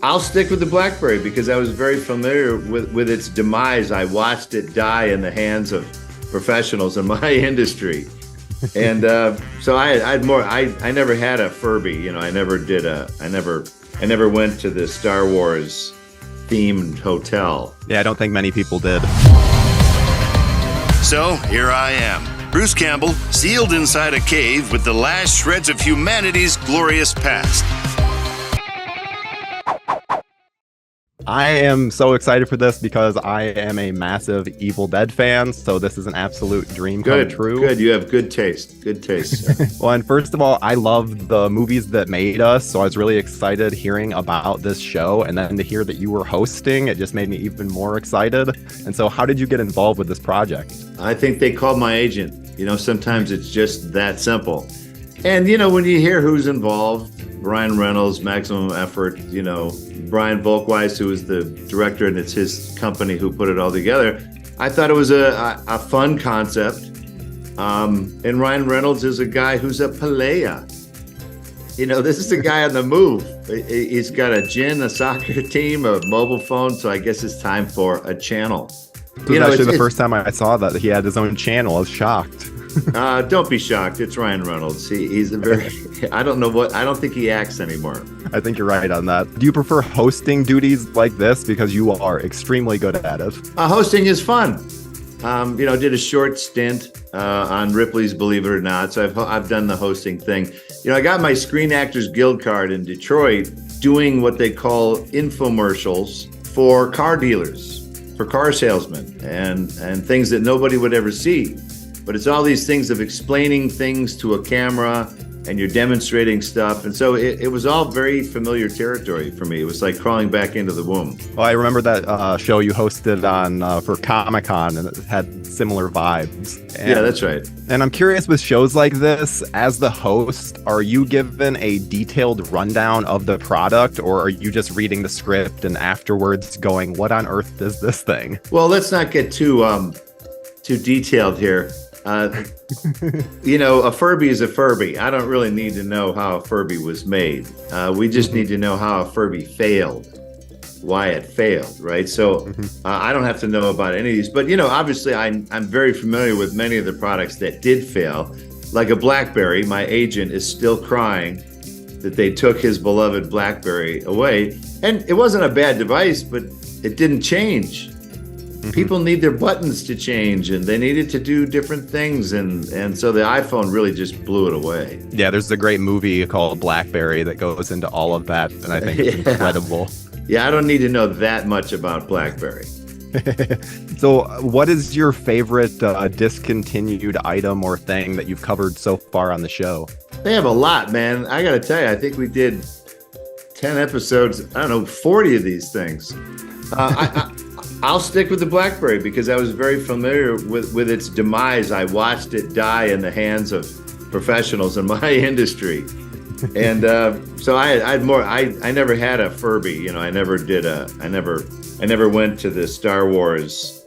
I'll stick with the Blackberry because I was very familiar with its demise. I watched it die in the hands of professionals in my industry. And so I never had a Furby, I never went to the Star Wars themed hotel. Yeah, I don't think many people did. So here I am, Bruce Campbell, sealed inside a cave with the last shreds of humanity's glorious past. I am so excited for this because I am a massive Evil Dead fan, so this is an absolute dream come true. Good, you have good taste. Good taste. Well, and first of all, I love the movies that made us, so I was really excited hearing about this show, and then to hear that you were hosting, it just made me even more excited. And so how did you get involved with this project? I think they called my agent. Sometimes it's just that simple. And, when you hear who's involved, Ryan Reynolds, Maximum Effort, Brian Volkweiss, who is the director, and it's his company who put it all together. I thought it was a fun concept. And Ryan Reynolds is a guy who's a player. This is a guy on the move. He's got a gym, a soccer team, a mobile phone. So I guess it's time for a channel. It was actually the first time I saw that he had his own channel. I was shocked. Don't be shocked. It's Ryan Reynolds. He's a very, I don't think he acts anymore. I think you're right on that. Do you prefer hosting duties like this because you are extremely good at it? Hosting is fun. Did a short stint on Ripley's Believe It or Not. So I've done the hosting thing. I got my Screen Actors Guild card in Detroit doing what they call infomercials for car dealers, for car salesmen and things that nobody would ever see. But it's all these things of explaining things to a camera and you're demonstrating stuff. And so it was all very familiar territory for me. It was like crawling back into the womb. Well, I remember that show you hosted on for Comic-Con, and it had similar vibes. Yeah, that's right. And I'm curious, with shows like this, as the host, are you given a detailed rundown of the product, or are you just reading the script and afterwards going, what on earth is this thing? Well, let's not get too detailed here. A Furby is a Furby. I don't really need to know how a Furby was made. We just need to know how a Furby failed, why it failed, right? So I don't have to know about any of these. But, obviously I'm very familiar with many of the products that did fail. Like a Blackberry, my agent is still crying that they took his beloved Blackberry away. And it wasn't a bad device, but it didn't change. People need their buttons to change, and they needed to do different things, and so the iPhone really just blew it away. Yeah, there's a great movie called Blackberry that goes into all of that, and I think it's incredible. Yeah, I don't need to know that much about Blackberry. So what is your favorite discontinued item or thing that you've covered so far on the show? They have a lot, man. I gotta tell you, I think we did 10 episodes, 40 of these things. I'll stick with the Blackberry because I was very familiar with its demise. I watched it die in the hands of professionals in my industry. And so I never had a Furby, I never went to the Star Wars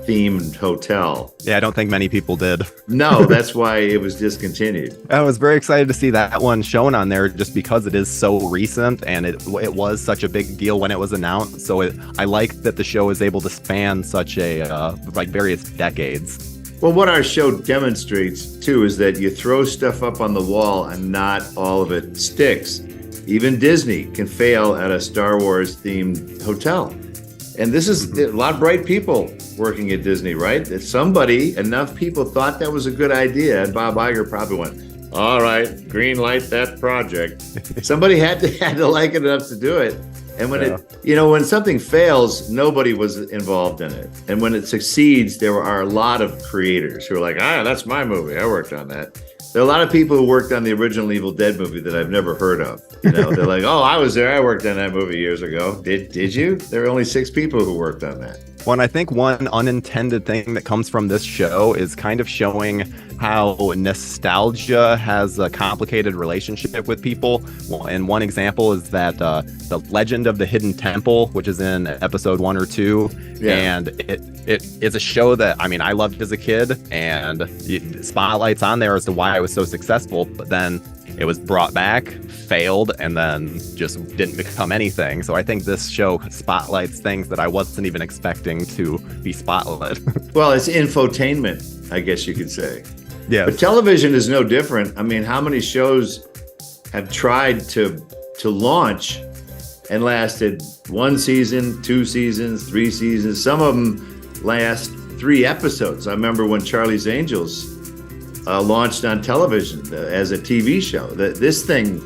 themed hotel. Yeah, I don't think many people did. No, that's why it was discontinued. I was very excited to see that one shown on there just because it is so recent and it was such a big deal when it was announced. So I like that the show is able to span such a various decades. Well, what our show demonstrates too is that you throw stuff up on the wall and not all of it sticks. Even Disney can fail at a Star Wars themed hotel. And this is a lot of bright people working at Disney, right? That enough people thought that was a good idea, and Bob Iger probably went, all right, green light that project. Somebody had to like it enough to do it. And when when something fails, nobody was involved in it. And when it succeeds, there are a lot of creators who are like, that's my movie. I worked on that. There are a lot of people who worked on the original Evil Dead movie that I've never heard of. They're like, oh, I was there. I worked on that movie years ago. Did you? There were only 6 people who worked on that. Well, and I think one unintended thing that comes from this show is kind of showing how nostalgia has a complicated relationship with people. Well, and one example is that the Legend of the Hidden Temple, which is in episode 1 or 2, and it is a show that I loved as a kid, and spotlights on there as to why I was so successful. But then it was brought back, failed, and then just didn't become anything. So I think this show spotlights things that I wasn't even expecting to be spotlighted. Well, it's infotainment, I guess you could say. Yeah. But television is no different. I mean, how many shows have tried to launch and lasted 1 season, 2 seasons, 3 seasons? Some of them last 3 episodes. I remember when Charlie's Angels launched on television as a TV show. This thing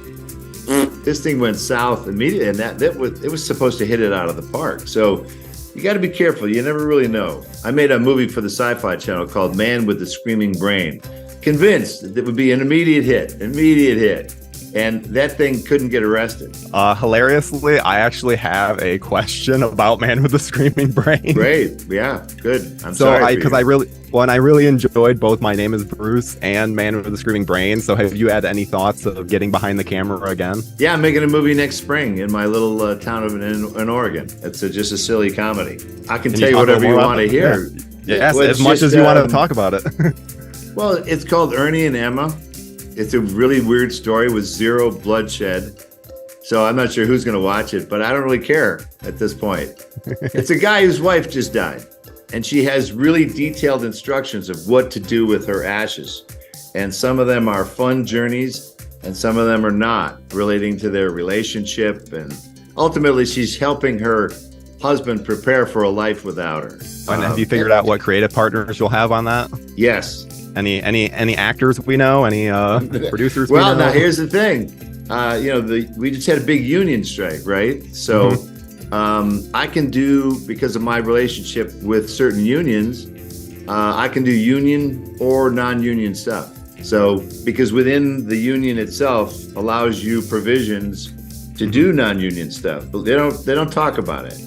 went south immediately, and it was supposed to hit it out of the park. So you got to be careful. You never really know. I made a movie for the Sci-Fi Channel called Man with the Screaming Brain, convinced that it would be an immediate hit. And that thing couldn't get arrested. Hilariously, I actually have a question about Man with the Screaming Brain. Great. Yeah, good. I'm sorry. Because I really enjoyed both My Name is Bruce and Man with the Screaming Brain. So have you had any thoughts of getting behind the camera again? Yeah, I'm making a movie next spring in my little town in Oregon. It's just a silly comedy. I can tell you whatever you want to hear. Yes, as much as you want to talk about it. Well, it's called Ernie and Emma. It's a really weird story with zero bloodshed. So I'm not sure who's going to watch it, but I don't really care at this point. It's a guy whose wife just died, and she has really detailed instructions of what to do with her ashes. And some of them are fun journeys, and some of them are not, relating to their relationship. And ultimately, she's helping her husband prepare for a life without her. And have you figured out what creative partners you'll have on that? Yes. Any actors we know? Any producers? Well, we know? now here's the thing. We just had a big union strike, right? So I can do, because of my relationship with certain unions, I can do union or non-union stuff. So because within the union itself allows you provisions to do non-union stuff, but they don't talk about it.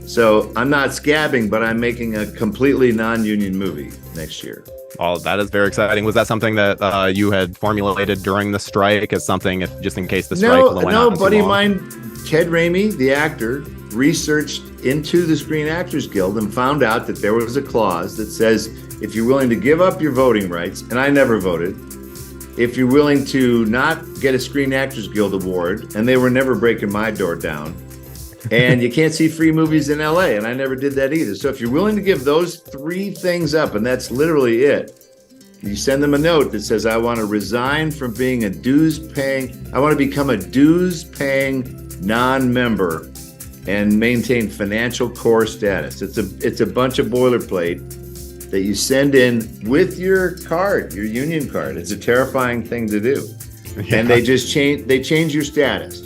So I'm not scabbing, but I'm making a completely non-union movie next year. Oh, that is very exciting. Was that something that you had formulated during the strike as something, just in case the strike went on No, too buddy of long? mine, Ted Raimi, the actor, researched into the Screen Actors Guild and found out that there was a clause that says if you're willing to give up your voting rights, and I never voted, if you're willing to not get a Screen Actors Guild award, and they were never breaking my door down, and you can't see free movies in LA, and I never did that either. So if you're willing to give those 3 things up, and that's literally it, you send them a note that says, I want to resign from being I want to become a dues-paying non-member and maintain financial core status. It's a bunch of boilerplate that you send in with your card, your union card. It's a terrifying thing to do. Yeah. And they change your status.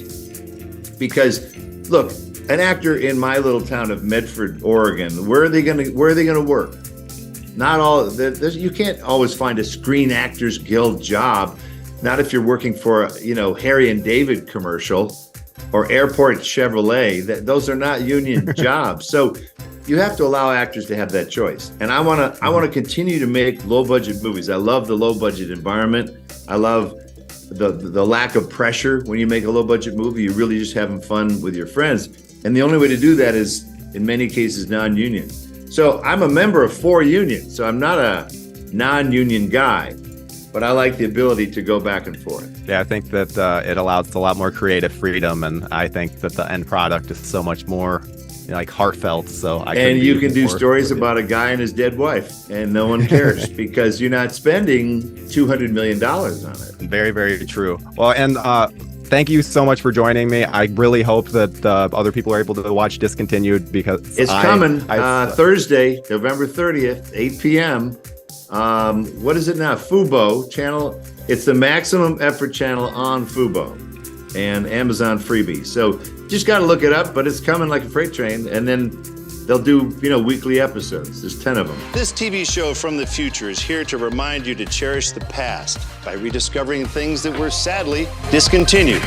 Because look, an actor in my little town of Medford, Oregon, where are they going to work? Not all. You can't always find a Screen Actors Guild job. Not if you're working for Harry and David commercial or Airport Chevrolet. Those are not union jobs. So you have to allow actors to have that choice. And I want to continue to make low budget movies. I love the low budget environment. I love the lack of pressure when you make a low budget movie. You're really just having fun with your friends. And the only way to do that is, in many cases, non-union. So I'm a member of 4 unions, so I'm not a non-union guy, but I like the ability to go back and forth. Yeah, I think that it allows a lot more creative freedom, and I think that the end product is so much more heartfelt. So you can do stories about a guy and his dead wife, and no one cares because you're not spending $200 million on it. Very, very true. Well, and thank you so much for joining me. I really hope that other people are able to watch Discontinued, because it's coming Thursday, November 30th, 8 p.m. What is it now? Fubo channel. It's the Maximum Effort channel on Fubo and Amazon Freebie. So just got to look it up, but it's coming like a freight train. And then they'll do, weekly episodes. There's 10 of them. This TV show from the future is here to remind you to cherish the past by rediscovering things that were sadly discontinued.